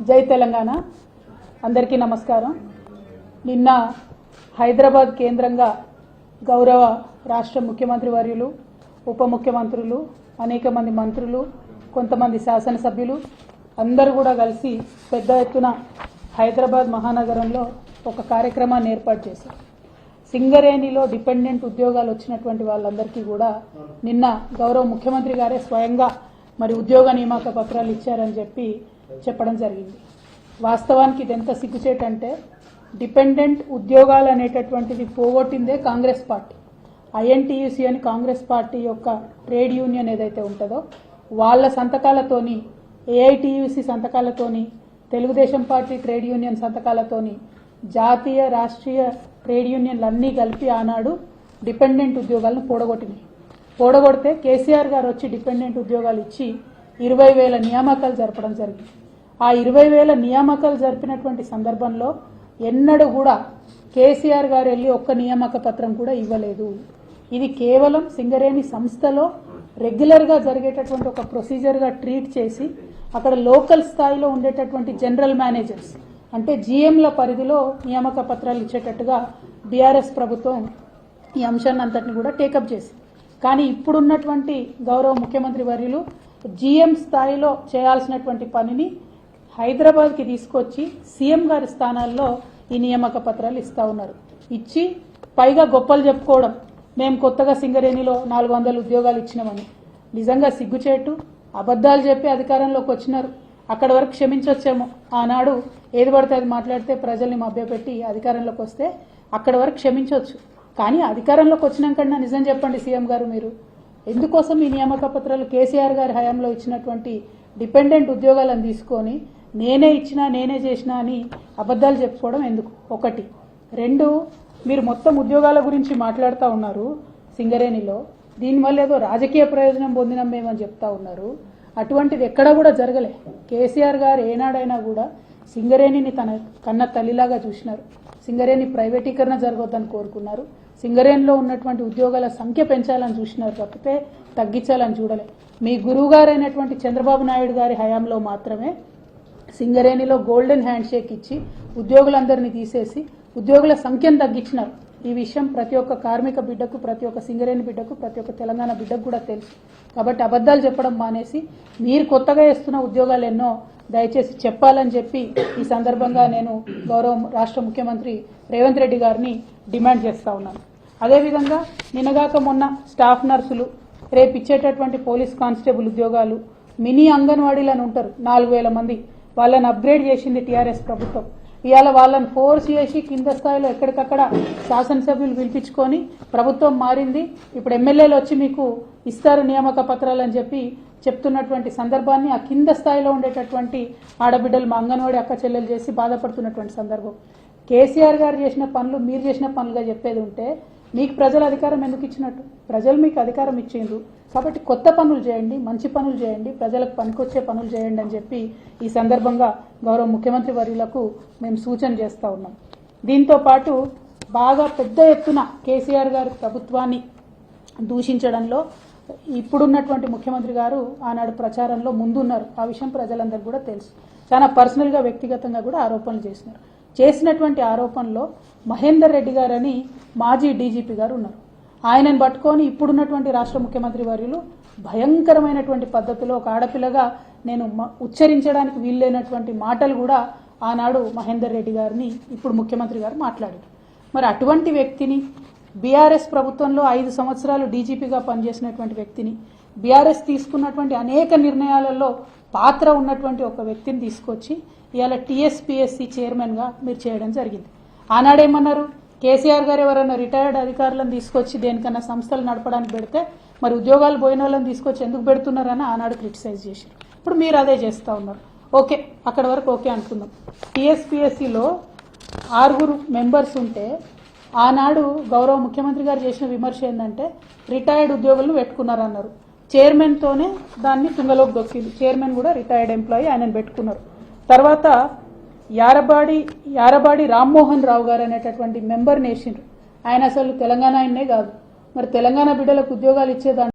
జై తెలంగాణ అందరికీ నమస్కారం। నిన్న హైదరాబాద్ కేంద్రంగా గౌరవ రాష్ట్ర ముఖ్యమంత్రి వర్యులు, ఉప ముఖ్యమంత్రులు, అనేక మంది మంత్రులు, కొంతమంది శాసనసభ్యులు అందరూ కూడా కలిసి పెద్ద ఎత్తున హైదరాబాద్ మహానగరంలో ఒక కార్యక్రమాన్ని ఏర్పాటు చేశారు। సింగరేణిలో డిపెండెంట్ ఉద్యోగాలు వచ్చినటువంటి వాళ్ళందరికీ కూడా నిన్న గౌరవ ముఖ్యమంత్రి గారే స్వయంగా మరి ఉద్యోగ నియామక పత్రాలు ఇచ్చారని చెప్పడం జరిగింది। వాస్తవానికి ఇదెంత సిగ్గుచేటంటే డిపెండెంట్ ఉద్యోగాలు అనేటటువంటిది పోగొట్టిందే కాంగ్రెస్ పార్టీ। ఐఎన్టీయూసీ అని కాంగ్రెస్ పార్టీ యొక్క ట్రేడ్ యూనియన్ ఏదైతే ఉంటుందో వాళ్ళ సంతకాలతోని, ఏఐటీయూసీ సంతకాలతోని, తెలుగుదేశం పార్టీ ట్రేడ్ యూనియన్ సంతకాలతోని జాతీయ రాష్ట్రీయ ట్రేడ్ యూనియన్లన్నీ కలిపి ఆనాడు డిపెండెంట్ ఉద్యోగాలను పోడగొడితే కేసీఆర్ గారు వచ్చి డిపెండెంట్ ఉద్యోగాలు ఇచ్చి 20,000 నియామకాలు జరపడం జరిగింది। ఆ 20,000 నియామకాలు జరిపినటువంటి సందర్భంలో ఎన్నడూ కూడా కేసీఆర్ గారు వెళ్ళి ఒక్క నియామక పత్రం కూడా ఇవ్వలేదు। ఇది కేవలం సింగరేణి సంస్థలో రెగ్యులర్గా జరిగేటటువంటి ఒక ప్రొసీజర్గా ట్రీట్ చేసి అక్కడ లోకల్ స్థాయిలో ఉండేటటువంటి జనరల్ మేనేజర్స్ అంటే జీఎంల పరిధిలో నియామక పత్రాలు ఇచ్చేటట్టుగా బీఆర్ఎస్ ప్రభుత్వం ఈ అంశాన్ని అంతటిని కూడా టేకప్ చేసింది। కానీ ఇప్పుడున్నటువంటి గౌరవ ముఖ్యమంత్రి వర్యులు జీఎం స్థాయిలో చేయాల్సినటువంటి పనిని హైదరాబాద్కి తీసుకొచ్చి సీఎం గారి స్థానాల్లో ఈ నియామక పత్రాలు ఇస్తా ఉన్నారు। ఇచ్చి పైగా గొప్పలు చెప్పుకోవడం, మేము కొత్తగా సింగరేణిలో 400 ఉద్యోగాలు ఇచ్చినామని। నిజంగా సిగ్గుచేటు, అబద్ధాలు చెప్పి అధికారంలోకి వచ్చినారు। అక్కడ వరకు క్షమించొచ్చేమో, ఆనాడు ఏది పడితే అది మాట్లాడితే ప్రజల్ని మభ్యపెట్టి అధికారంలోకి వస్తే అక్కడ వరకు క్షమించవచ్చు। కానీ అధికారంలోకి వచ్చినాకన్నా నిజం చెప్పండి సీఎం గారు, మీరు ఎందుకోసం ఈ నియామక పత్రాలు కేసీఆర్ గారి హయాంలో ఇచ్చినటువంటి డిపెండెంట్ ఉద్యోగాలను తీసుకొని నేనే ఇచ్చినా నేనే చేసినా అని అబద్ధాలు చెప్పుకోవడం ఎందుకు? ఒకటి. రెండు, మీరు మొత్తం ఉద్యోగాల గురించి మాట్లాడుతూ ఉన్నారు సింగరేణిలో, దీనివల్ల ఏదో రాజకీయ ప్రయోజనం పొందినాం మేమని చెప్తా ఉన్నారు। అటువంటిది ఎక్కడా కూడా జరగలే। కేసీఆర్ గారు ఏనాడైనా కూడా సింగరేణిని తన కన్న తల్లిలాగా చూసినారు। సింగరేణి ప్రైవేటీకరణ జరగొద్దని కోరుకున్నారు। సింగరేణిలో ఉన్నటువంటి ఉద్యోగాల సంఖ్య పెంచాలని చూసినారు తప్పితే తగ్గించాలని చూడలే। మీ గురువు గారైనటువంటి చంద్రబాబు నాయుడు గారి హయాంలో మాత్రమే సింగరేణిలో గోల్డెన్ హ్యాండ్ షేక్ ఇచ్చి ఉద్యోగులందరినీ తీసేసి ఉద్యోగుల సంఖ్యను తగ్గించినారు। ఈ విషయం ప్రతి ఒక్క కార్మిక బిడ్డకు, ప్రతి ఒక్క సింగరేణి బిడ్డకు, ప్రతి ఒక్క తెలంగాణ బిడ్డకు కూడా తెలుసు। కాబట్టి అబద్ధాలు చెప్పడం మానేసి మీరు కొత్తగా ఇస్తున్న ఉద్యోగాలు ఎన్నో దయచేసి చెప్పాలని చెప్పి ఈ సందర్భంగా నేను గౌరవ రాష్ట్ర ముఖ్యమంత్రి రేవంత్ రెడ్డి గారిని డిమాండ్ చేస్తా ఉన్నాను। అదేవిధంగా నిన్నగాక మొన్న స్టాఫ్ నర్సులు, రేపు ఇచ్చేటటువంటి పోలీస్ కానిస్టేబుల్ ఉద్యోగాలు, మినీ అంగన్వాడీలను ఉంటారు 4,000 మంది, వాళ్ళని అప్గ్రేడ్ చేసింది టీఆర్ఎస్ ప్రభుత్వం। ఇవాళ వాళ్ళని ఫోర్స్ చేసి కింద స్థాయిలో ఎక్కడికక్కడ శాసనసభ్యులు పిలిపించుకొని ప్రభుత్వం మారింది, ఇప్పుడు ఎమ్మెల్యేలు వచ్చి మీకు ఇస్తారు నియామక పత్రాలు అని చెప్పి చెప్తున్నటువంటి సందర్భాన్ని ఆ కింద స్థాయిలో ఉండేటటువంటి ఆడబిడ్డలు, మా అంగన్వాడీ అక్క చెల్లెలు చేసి బాధపడుతున్నటువంటి సందర్భం। కేసీఆర్ గారు చేసిన పనులు మీరు చేసిన పనులుగా చెప్పేది ఉంటే మీకు ప్రజలు అధికారం ఎందుకు ఇచ్చినట్టు? ప్రజలు మీకు అధికారం ఇచ్చిండ్రు కాబట్టి కొత్త పనులు చేయండి, మంచి పనులు చేయండి, ప్రజలకు పనికొచ్చే పనులు చేయండి అని చెప్పి ఈ సందర్భంగా గౌరవ ముఖ్యమంత్రి వర్యులకు మేము సూచన చేస్తూ ఉన్నాం। దీంతో పాటు బాగా పెద్ద ఎత్తున కేసీఆర్ గారి ప్రభుత్వాన్ని దూషించడంలో ఇప్పుడున్నటువంటి ముఖ్యమంత్రి గారు ఆనాడు ప్రచారంలో ముందున్నారు। ఆ విషయం ప్రజలందరికీ కూడా తెలుసు। చాలా పర్సనల్గా, వ్యక్తిగతంగా కూడా ఆరోపణలు చేసినటువంటి ఆరోపణలో మహేందర్ రెడ్డి గారని మాజీ డీజీపీ గారు ఉన్నారు। ఆయనను పట్టుకొని ఇప్పుడున్నటువంటి రాష్ట్ర ముఖ్యమంత్రి వర్యులు భయంకరమైనటువంటి పద్ధతిలో ఒక ఆడపిల్లగా నేను ఉచ్చరించడానికి వీల్లేనటువంటి మాటలు కూడా ఆనాడు మహేందర్ రెడ్డి గారిని ఇప్పుడు ముఖ్యమంత్రి గారు మాట్లాడారు। మరి అటువంటి వ్యక్తిని, బీఆర్ఎస్ ప్రభుత్వంలో 5 సంవత్సరాలు డీజీపీగా పనిచేసినటువంటి వ్యక్తిని, బీఆర్ఎస్ తీసుకున్నటువంటి అనేక నిర్ణయాలలో పాత్ర ఉన్నటువంటి ఒక వ్యక్తిని తీసుకొచ్చి ఇవాళ టీఎస్పీఎస్సీ చైర్మన్గా మీరు చేయడం జరిగింది। ఆనాడేమన్నారు? కేసీఆర్ గారు ఎవరైనా రిటైర్డ్ అధికారులను తీసుకొచ్చి దేనికన్నా సంస్థలు నడపడానికి పెడితే మరి ఉద్యోగాలు పోయిన వాళ్ళని తీసుకొచ్చి ఎందుకు పెడుతున్నారని ఆనాడు క్రిటిసైజ్ చేశారు। ఇప్పుడు మీరు అదే చేస్తూ ఉన్నారు। ఓకే, అక్కడ వరకు ఓకే అనుకుందాం। టీఎస్పీఎస్సీలో 6 మెంబర్స్ ఉంటే ఆనాడు గౌరవ ముఖ్యమంత్రి గారు చేసిన విమర్శ ఏంటంటే రిటైర్డ్ ఉద్యోగులను పెట్టుకున్నారన్నారు। చైర్మన్తోనే దాన్ని తుంగలోకి దొక్కింది। చైర్మన్ కూడా రిటైర్డ్ ఎంప్లాయీ, ఆయనను పెట్టుకున్నారు। తర్వాత యారబాడి రామ్మోహన్ రావు గారు అనేటటువంటి మెంబర్ని వేసిండ్రు। ఆయన అసలు తెలంగాణ ఆయన్నే కాదు, మరి తెలంగాణ బిడ్డలకు ఉద్యోగాలు ఇచ్చేదాన్ని